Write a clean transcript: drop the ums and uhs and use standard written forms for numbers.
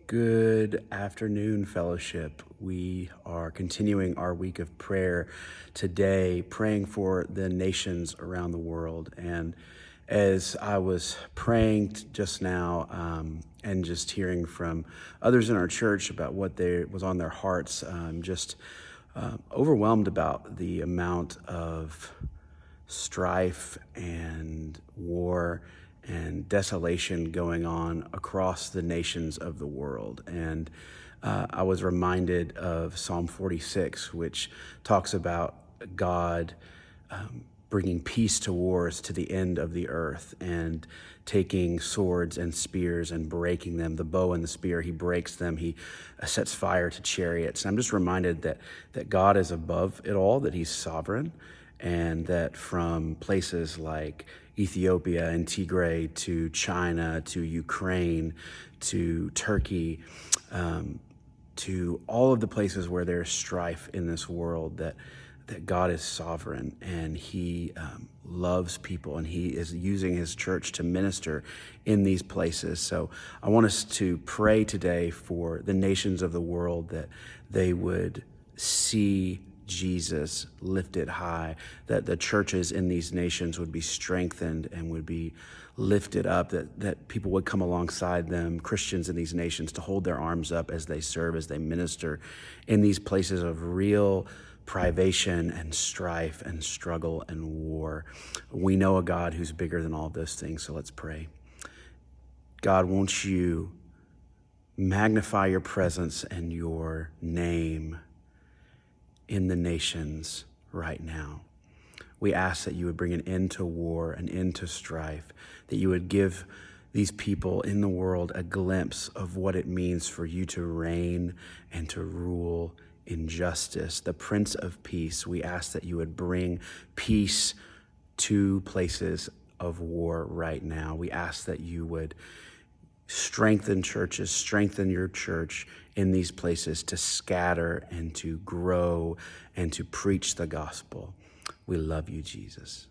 Good afternoon, fellowship. We are continuing our week of prayer today, praying for the nations around the world. And as I was praying just now and just hearing from others in our church about what was on their hearts, just overwhelmed about the amount of strife and war and desolation going on across the nations of the world. And I was reminded of Psalm 46, which talks about God bringing peace to wars to the end of the earth and taking swords and spears and breaking them. The bow and the spear, he breaks them. He sets fire to chariots. And I'm just reminded that God is above it all, that he's sovereign, and that from places like Ethiopia and Tigray to China to Ukraine to Turkey, to all of the places where there's strife in this world, that God is sovereign and he loves people and he is using his church to minister in these places. So I want us to pray today for the nations of the world, that they would see Jesus lifted high, that the churches in these nations would be strengthened and would be lifted up, that people would come alongside them, Christians in these nations, to hold their arms up as they serve, as they minister in these places of real privation and strife and struggle and war. We know a God who's bigger than all those things, so let's pray. God, won't you magnify your presence and your name in the nations right now. We ask that you would bring an end to war, an end to strife, that you would give these people in the world a glimpse of what it means for you to reign and to rule in justice. The Prince of Peace, we ask that you would bring peace to places of war right now. We ask that you would strengthen churches, strengthen your church in these places to scatter and to grow and to preach the gospel. We love you, Jesus.